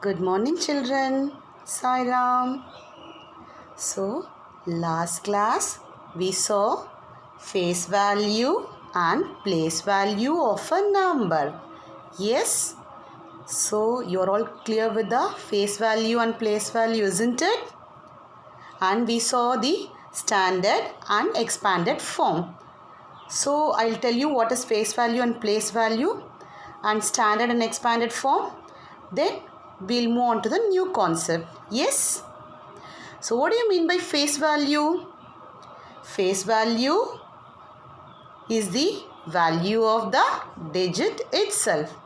Good morning, children. Sai Ram. So, last class we saw face value and place value of a number. Yes? So, you're all clear with the face value and place value, isn't it? And we saw the standard and expanded form. So, I'll tell you what is face value and place value and standard and expanded form. Then we'll move on to the new concept. Yes? So what do you mean by face value? Face value is the value of the digit itself.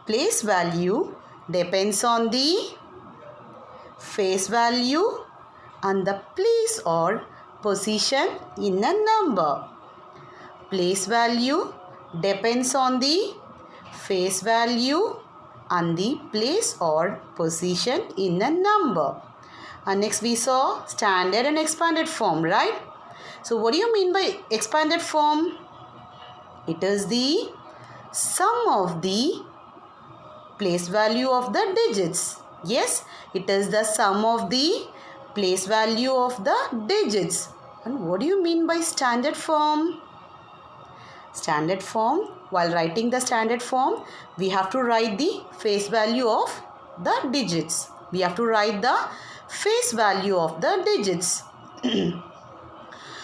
Place value depends on the face value and the place or position in a number. Place value depends on the face value and the place or position in a number. And next we saw standard and expanded form, right? So what do you mean by expanded form? It is the sum of the place value of the digits. Yes, it is the sum of the place value of the digits. And what do you mean by standard form? Standard form, while writing the standard form, we have to write the face value of the digits. We have to write the face value of the digits.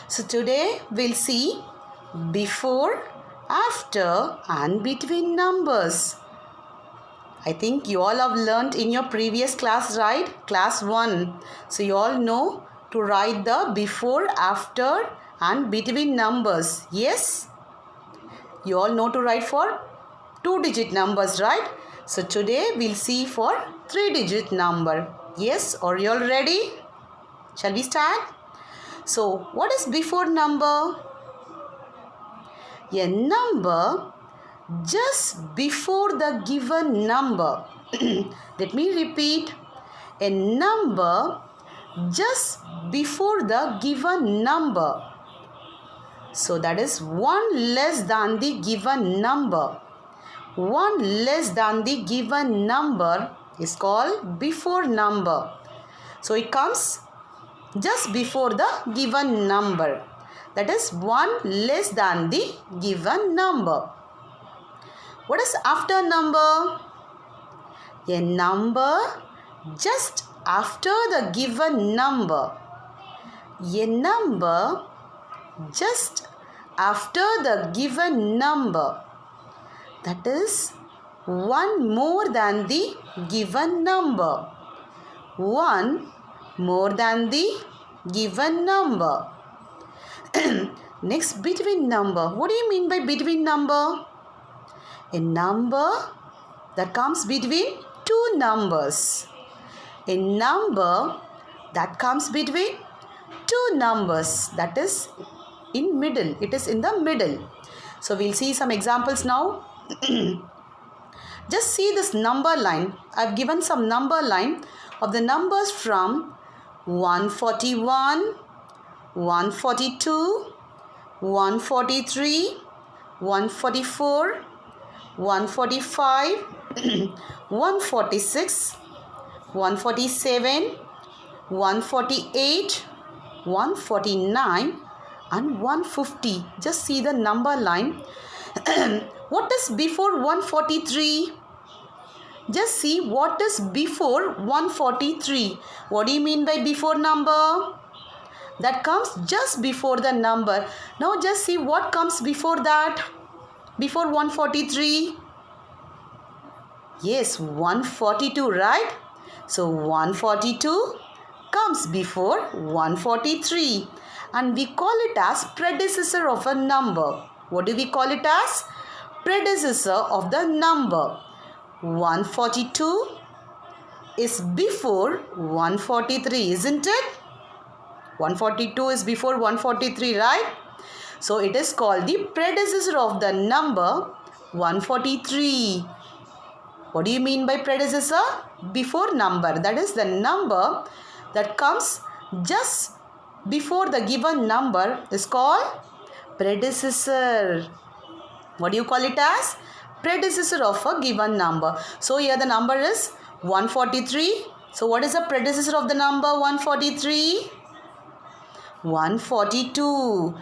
So today we'll see before, after and between numbers. I think you all have learnt in your previous class, right? Class 1. So you all know to write the before, after and between numbers. Yes? You all know to write for 2-digit numbers, right? So today we'll see for 3-digit number. Yes, are you all ready? Shall we start? So what is before number? A number just before the given number. Let me repeat. A number just before the given number. So that is one less than the given number. One less than the given number is called before number. So it comes just before the given number. That is one less than the given number. What is after number? A number just after the given number. A number just after the given number. That is one more than the given number. One more than the given number. Next, between number. What do you mean by between number? A number that comes between two numbers. A number that comes between two numbers. That is in middle. It is in the middle. So we'll see some examples now. Just see this number line. I've given some number line of the numbers from 141, 142, 143, 144, 145, 146, 147, 148, 149 and 150. Just see the number line. What is before 143? Just see what is before 143. What do you mean by before number? That comes just before the number. Now just see what comes before that. Before 143. Yes, 142, right? So 142 comes before 143. And we call it as predecessor of a number. What do we call it as? Predecessor of the number. 142 is before 143, isn't it? 142 is before 143, right? So it is called the predecessor of the number 143. What do you mean by predecessor? Before number. That is the number that comes just before the given number is called predecessor. What do you call it as? Predecessor of a given number. So here the number is 143. So what is the predecessor of the number 143? 142.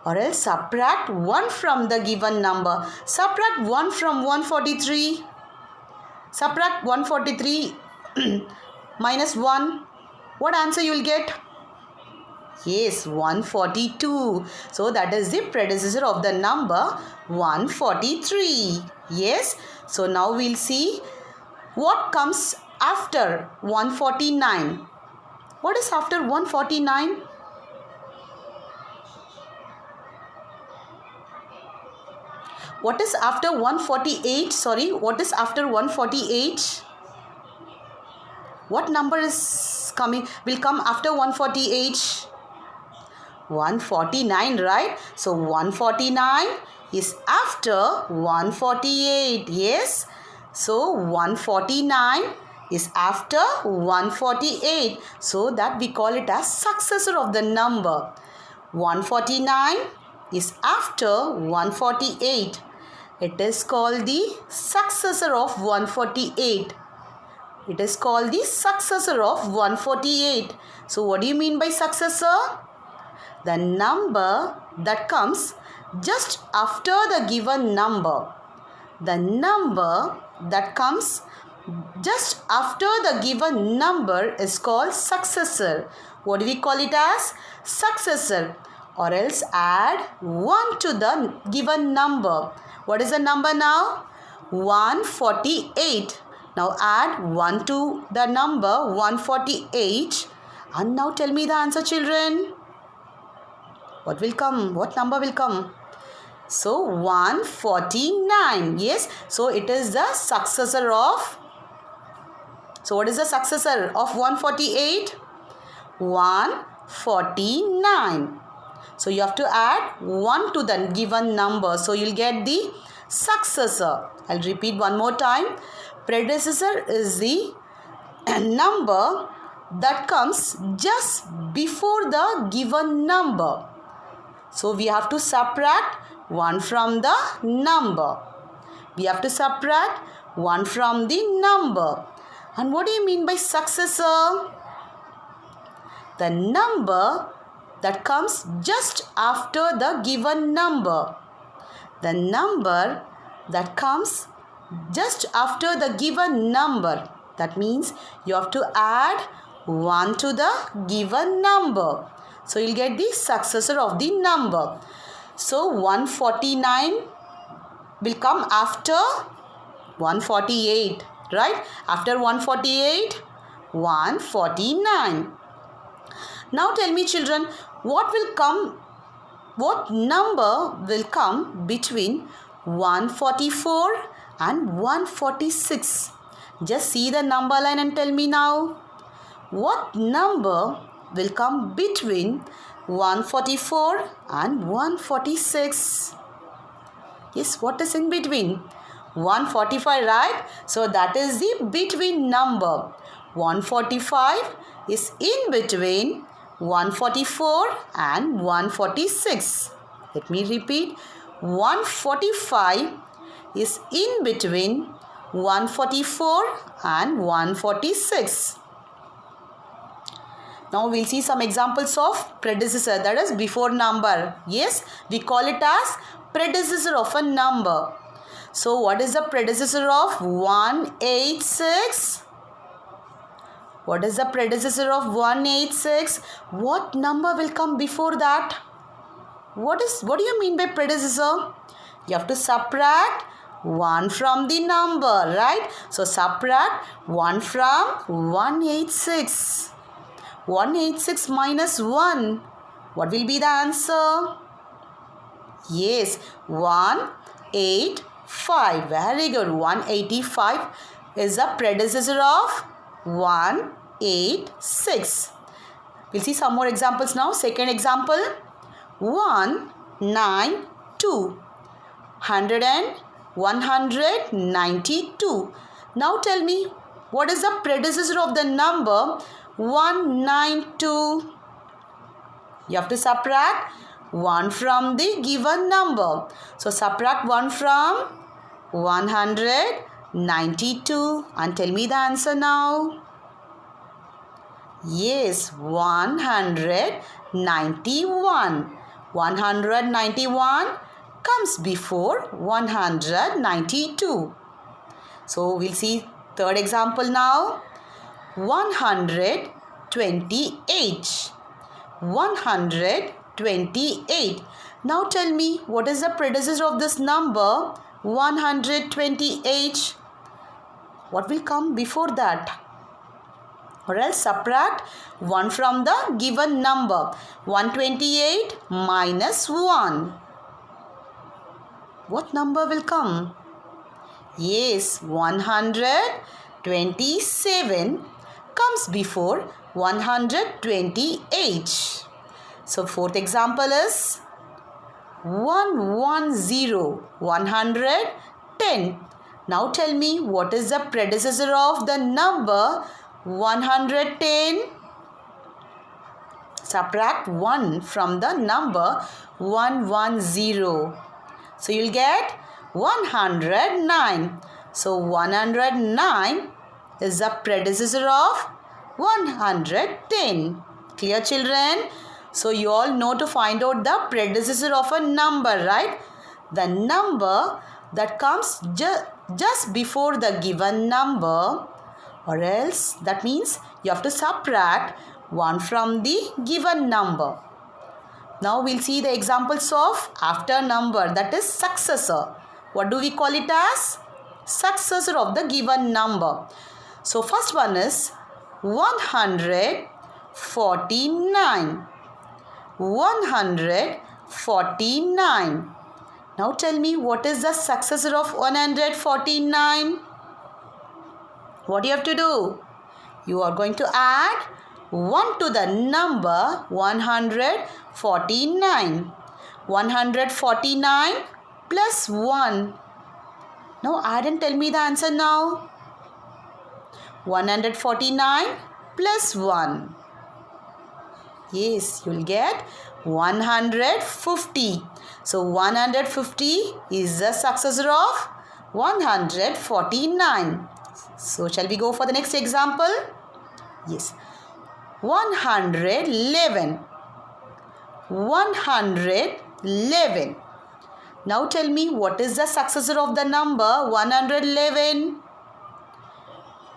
Or else subtract 1 from the given number. Subtract 1 from 143. Subtract 143 minus 1. What answer you will get? Yes, 142. So that is the predecessor of the number 143. Yes. So now we will see what comes after 149. What is after 149? What is after 148? Sorry, what is after 148? What number will come after 148? 149, right? So 149 is after 148. Yes. So 149 is after 148. So that we call it as successor of the number. 149 is after 148. It is called the successor of 148. It is called the successor of 148. So what do you mean by successor? The number that comes just after the given number. The number that comes just after the given number is called successor. What do we call it as? Successor. Or else add 1 to the given number. What is the number now? 148. Now add 1 to the number 148. And now tell me the answer, children. What will come? What number will come? So 149. Yes. So it is the successor of. So what is the successor of 148? 149. So you have to add 1 to the given number. So you'll get the successor. I'll repeat one more time. Predecessor is the number that comes just before the given number. So we have to subtract 1 from the number. We have to subtract 1 from the number. And what do you mean by successor? The number that comes just after the given number. The number that comes just after the given number. That means you have to add 1 to the given number. So you'll get the successor of the number. So 149 will come after 148. Right? After 148, 149. Now tell me, children, what number will come between 144 and 146? Just see the number line and tell me now. What number will come between 144 and 146? Yes, what is in between? 145, right? So that is the between number. 145 is in between 144 and 146. Let me repeat. 145 is in between 144 and 146. Now we'll see some examples of predecessor, that is before number. Yes, we call it as predecessor of a number. So what is the predecessor of 186? What is the predecessor of 186? What number will come before that? What do you mean by predecessor? You have to subtract 1 from the number, right? So subtract 1 from 186. 186 minus 1. What will be the answer? Yes, 185. Very good. 185 is the predecessor of 186. We'll see some more examples now. Second example, 192. 192. Now tell me, what is the predecessor of the number 192? You have to subtract 1 from the given number. So subtract 1 from 192. 92. And tell me the answer now. Yes, 191. 191 comes before 192. So we'll see third example now. 128. 128. Now tell me, what is the predecessor of this number 128? What will come before that? Or else subtract 1 from the given number. 128 minus 1. What number will come? Yes, 127 comes before 128. So fourth example is 110. 110. Now tell me, what is the predecessor of the number 110? Subtract 1 from the number 110. So you'll get 109. So 109 is the predecessor of 110. Clear, children? So you all know to find out the predecessor of a number, right? The number that comes just before the given number, or else that means you have to subtract 1 from the given number. Now we'll see the examples of after number, that is successor. What do we call it as? Successor of the given number. So first one is 149. 149. Now tell me, what is the successor of 149? What do you have to do? You are going to add 1 to the number 149. 149 plus 1. Now add and tell me the answer now. 149 plus 1. Yes, you will get 150. So 150 is the successor of 149. So shall we go for the next example? Yes. 111. 111. Now tell me, what is the successor of the number 111?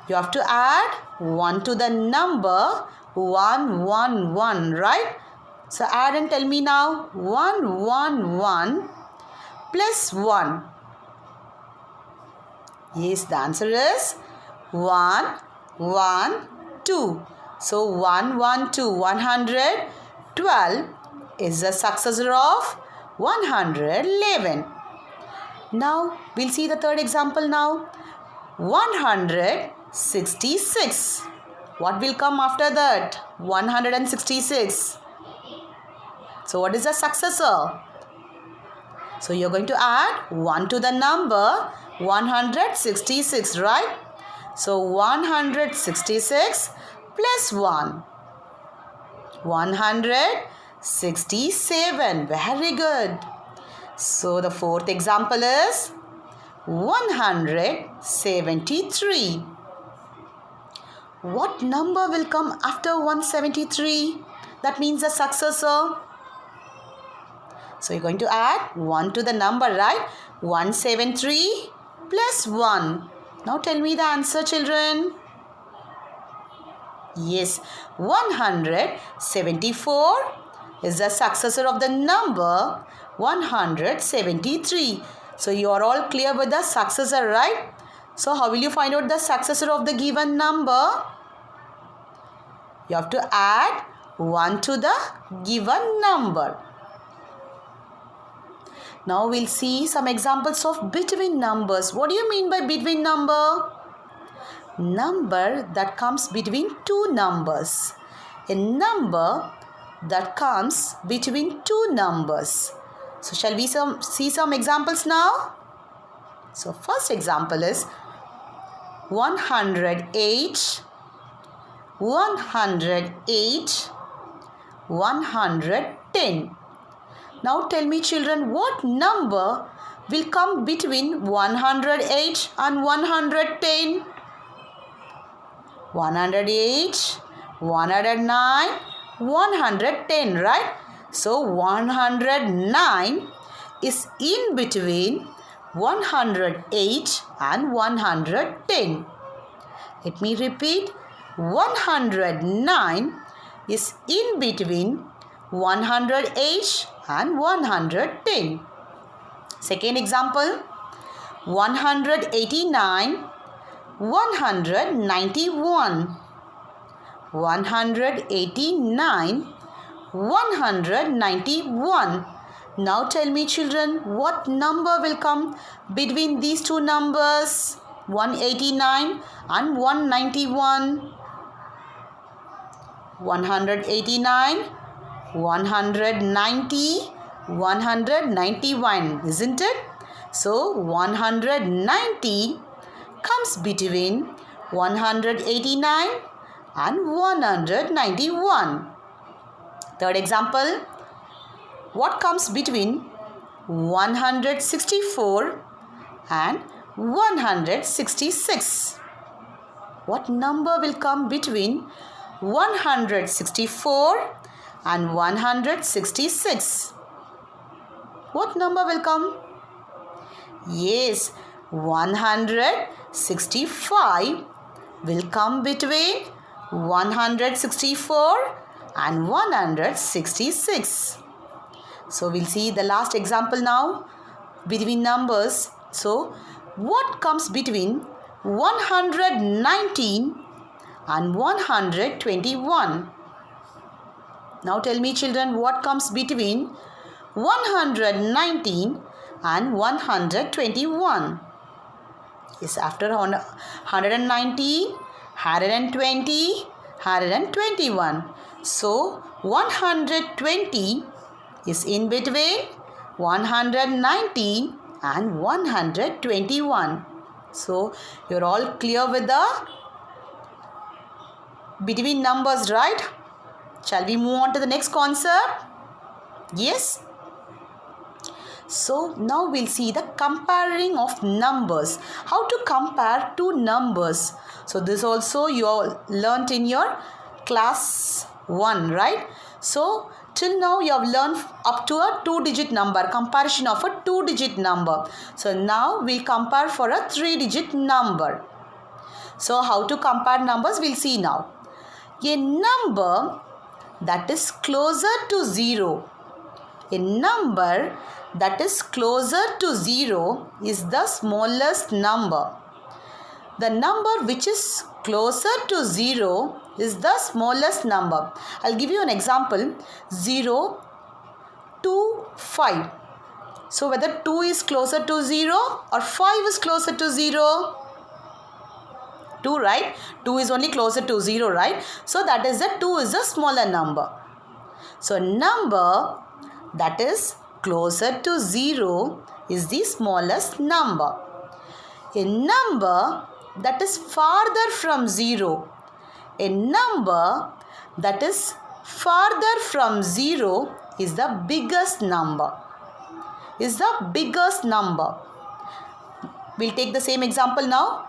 You have to add 1 to the number 111, right? So add and tell me now. 111 plus 1. Yes, the answer is 112. So 112, 112 is the successor of 111. Now we'll see the third example now. 166. What will come after that? 166. So what is the successor? So you're going to add 1 to the number 166, right? So 166 plus 1. 167. Very good. So the fourth example is 173. What number will come after 173? That means the successor. So you're going to add 1 to the number, right? 173 plus 1. Now tell me the answer, children. Yes, 174 is the successor of the number 173. So you are all clear with the successor, right? So how will you find out the successor of the given number? You have to add 1 to the given number. Now we'll see some examples of between numbers. What do you mean by between number? Number that comes between two numbers. A number that comes between two numbers. So shall we see some examples now? So first example is 108, 108, 110. Now tell me, children, what number will come between 108 and 110? 108, 109, 110, right? So 109 is in between 108 and 110. Let me repeat. 109 is in between 108 and 110. Second example, 189, 191. 189, 191. Now tell me children, what number will come between these two numbers? 189 and 191. 189, 190, 191, isn't it? So 190 comes between 189 and 191. Third example, what comes between 164 and 166? What number will come between 164 and 166? What number will come? Yes, 165 will come between 164 and 166. So we'll see the last example now between numbers. So what comes between 119 and 121? Now tell me children, what comes between 119 and 121? Yes, after 119, 120, 121. So 120 is in between 119 and 121. So you're all clear with the between numbers, right? Shall we move on to the next concept? Yes. So now we'll see the comparing of numbers. How to compare two numbers. So this also you all learnt in your class 1, right? So till now you have learned up to a 2-digit number, comparison of a 2-digit number. So now we'll compare for a 3-digit number. So how to compare numbers we'll see now. A number that is closer to 0. A number that is closer to 0 is the smallest number. The number which is closer to 0 is the smallest number. I'll give you an example. 0, 2, 5. So whether 2 is closer to 0 or 5 is closer to 0? 2, right? 2 is only closer to 0, right? So that is the 2 is the smaller number. So number that is closer to 0 is the smallest number. A number that is farther from 0. A number that is farther from 0 is the biggest number. Is the biggest number. We'll take the same example now.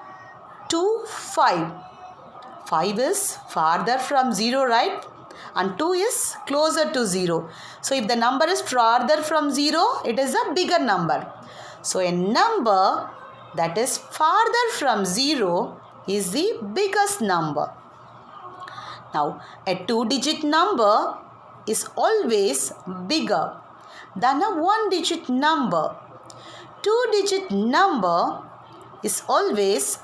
2, 5. 5 is farther from 0, right? And 2 is closer to 0. So if the number is farther from 0, it is a bigger number. So a number that is farther from 0 is the biggest number. Now a 2-digit number is always bigger than a 1-digit number. 2-digit number is always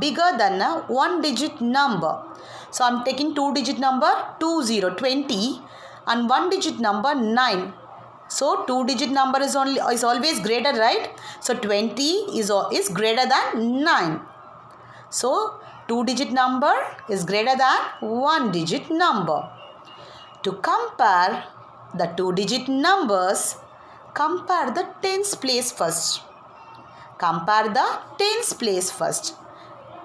bigger than a 1-digit number. So I'm taking 2-digit number 20 and 1-digit number 9. So 2-digit number is always greater, right? So 20 is greater than 9. So 2-digit number is greater than 1-digit number. To compare the 2-digit numbers, compare the tens place first. Compare the tens place first.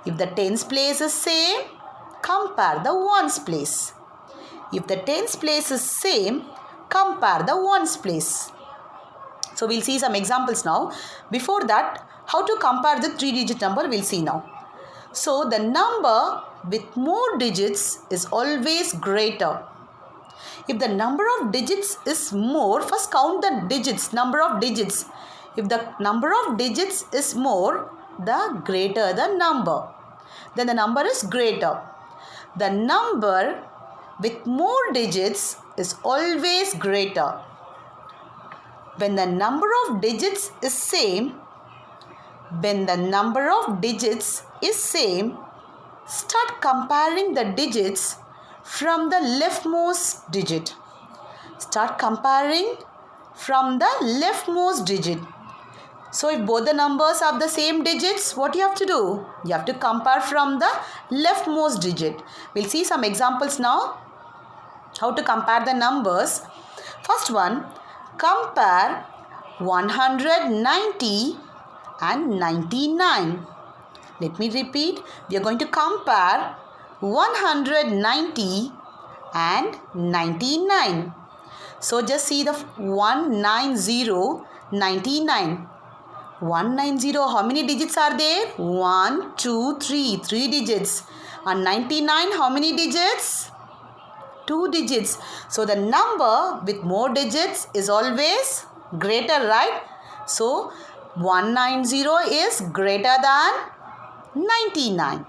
If the tens place is same, compare the ones place. If the tens place is same, compare the ones place. So we'll see some examples now. Before that, how to compare the 3-digit number we'll see now. So the number with more digits is always greater. If the number of digits is more, first count the digits, number of digits. If the number of digits is more, the greater the number. Then the number is greater. The number with more digits is always greater. When the number of digits is same, start comparing the digits from the leftmost digit. Start comparing from the leftmost digit. So if both the numbers have the same digits, what you have to do? You have to compare from the leftmost digit. We'll see some examples now. How to compare the numbers. First one, compare 190 and 99. Let me repeat. We are going to compare 190 and 99. So just see the 190, 99. 190, how many digits are there? 1, 2, 3, 3 digits. And 99, how many digits? 2 digits. So the number with more digits is always greater, right? So 190 is greater than 99.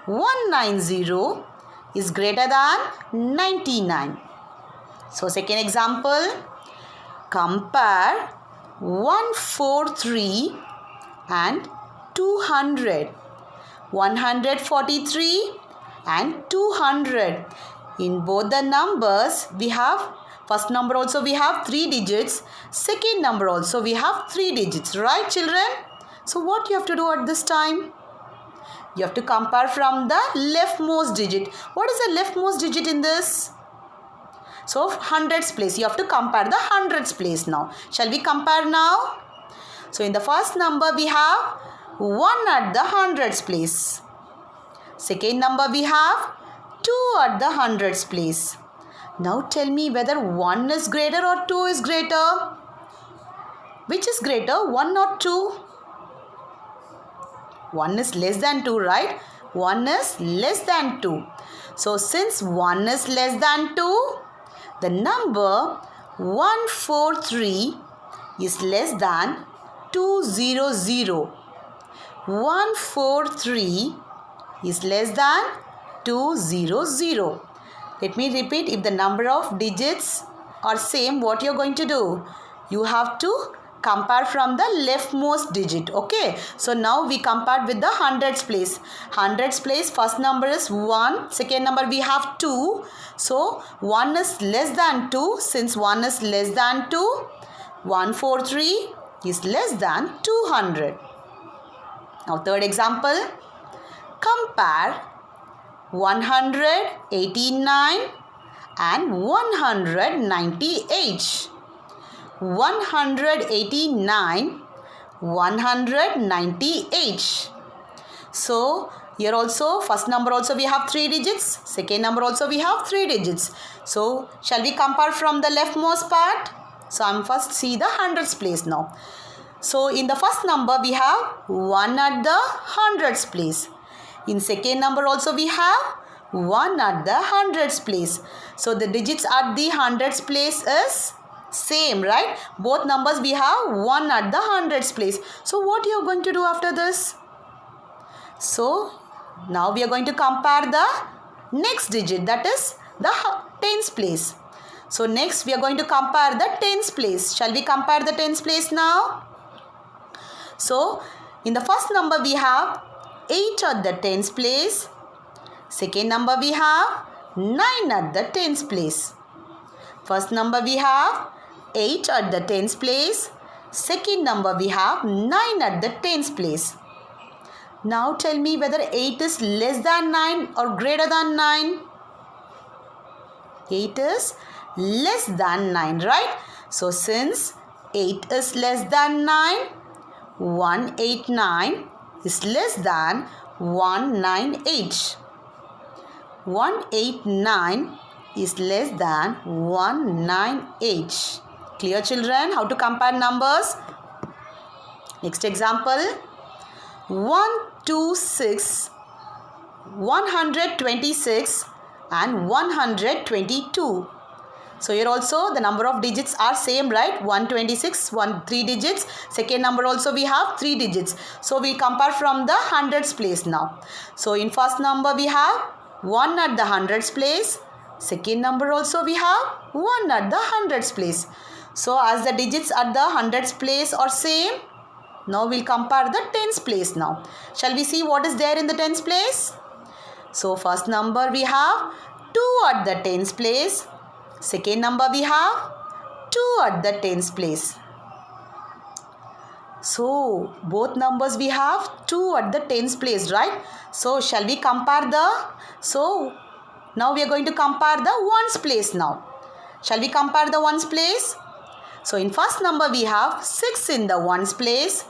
190 is greater than 99. So second example, compare 143 and 200. 143 and 200. In both the numbers, we have first number also we have 3 digits. Second number also we have 3 digits. Right, children? So what you have to do at this time? You have to compare from the leftmost digit. What is the leftmost digit in this? So hundreds place. You have to compare the hundreds place now. Shall we compare now? So in the first number we have 1 at the hundreds place. Second number we have 2 at the hundreds place. Now tell me whether 1 is greater or 2 is greater. Which is greater, 1 or 2? 1 is less than 2, right? 1 is less than 2. So since 1 is less than 2, the number 143 is less than 200. 143 is less than 200. Let me repeat. If the number of digits are same, what you are going to do? You have to compare from the leftmost digit. Okay. So now we compared with the hundreds place. Hundreds place, first number is 1. Second number we have 2. So 1 is less than 2. Since 1 is less than 2, 143 is less than 200. Now third example. Compare 189 and 198. 189, 198. So here also first number also we have 3 digits. Second number also we have 3 digits. So shall we compare from the leftmost part? So I'm first see the hundreds place now. So in the first number we have 1 at the hundreds place. In second number also we have 1 at the hundreds place. So the digits at the hundreds place is same, right? Both numbers we have 1 at the hundreds place. So what you are going to do after this? So now we are going to compare the next digit, that is the tens place. So next we are going to compare the tens place. Shall we compare the tens place now? So in the first number we have 8 at the tens place. Second number we have 9 at the tens place. First number we have 8 at the tens place. Second number we have 9 at the tens place. Now tell me whether 8 is less than 9 or greater than 9. 8 is less than 9, right? So since 8 is less than 9, 189 is less than 198. 189 is less than 198. Clear children? How to compare numbers? Next example. 126, 126 and 122. So here also the number of digits are same, right? 126, 3 digits. Second number also we have 3 digits. So we compare from the hundreds place now. So in first number we have 1 at the hundreds place. Second number also we have 1 at the hundreds place. So as the digits at the hundreds place are same, now we'll compare the tens place now. Shall we see what is there in the tens place? So first number we have 2 at the tens place. Second number we have 2 at the tens place. So both numbers we have 2 at the tens place, right? So shall we compare so now we are going to compare the ones place now. Shall we compare the ones place? So in first number we have 6 in the ones place.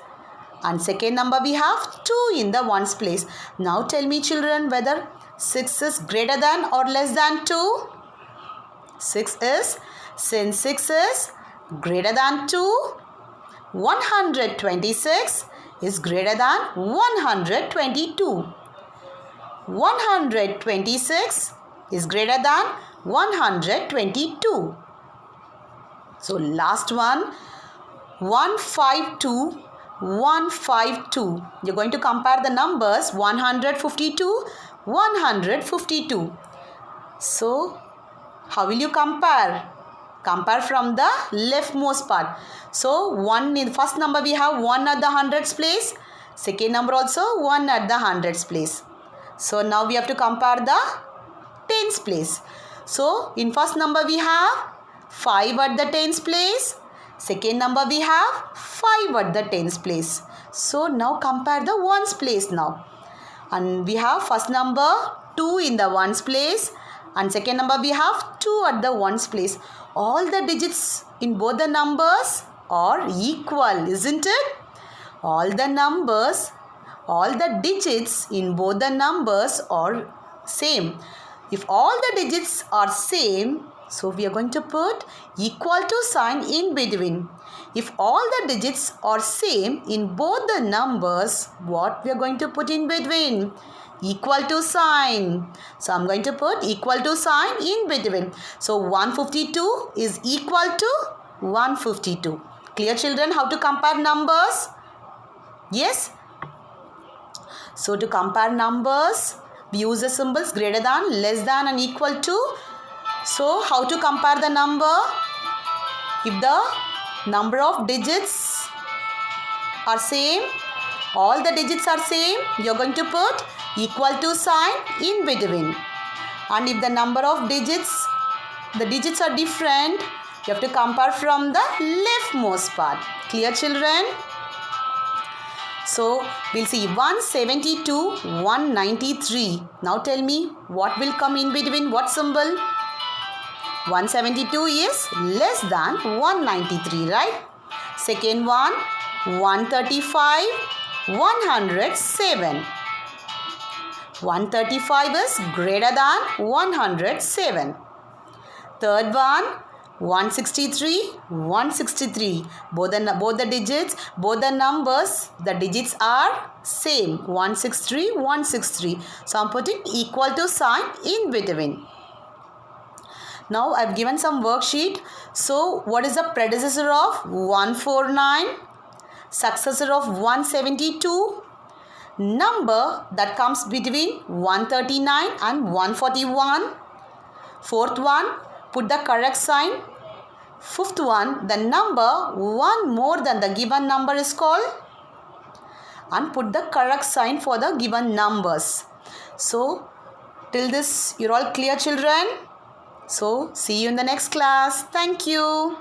And second number we have 2 in the ones place. Now tell me children whether 6 is greater than or less than 2? 6 is, since 6 is greater than 2, 126 is greater than 122. 126 is greater than 122. So last one, 152, 152. You're going to compare the numbers 152, 152. So how will you compare? Compare from the leftmost part. So 1 in first number we have 1 at the hundreds place. Second number also 1 at the hundreds place. So now we have to compare the tens place. So in first number we have 5 at the tens place. Second number we have 5 at the tens place. So now compare the ones place now. And we have first number 2 in the ones place. And second number we have 2 at the ones place. All the digits in both the numbers are equal, isn't it? All the numbers, all the digits in both the numbers are same. If all the digits are same, so we are going to put equal to sign in between. If all the digits are same in both the numbers, what we are going to put in between? Equal to sign. So I'm going to put equal to sign in between. So 152 is equal to 152. Clear children how to compare numbers? Yes? So to compare numbers, we use the symbols greater than, less than and equal to. So how to compare the number? If the number of digits are same, all the digits are same, you are going to put equal to sign in between. And if the number of digits, the digits are different, you have to compare from the leftmost part. Clear children? So we'll see 172, 193. Now tell me what will come in between, what symbol? 172 is less than 193, right? Second one, 135, 107. 135 is greater than 107. Third one, 163, 163. Both the digits, both the numbers, the digits are same. 163, 163. So I'm putting equal to sign in between. Now I've given some worksheet. So what is the predecessor of 149? Successor of 172? Number that comes between 139 and 141. Fourth one, put the correct sign. Fifth one, the number one more than the given number is called. And put the correct sign for the given numbers. So till this you're all clear children? So see you in the next class. Thank you.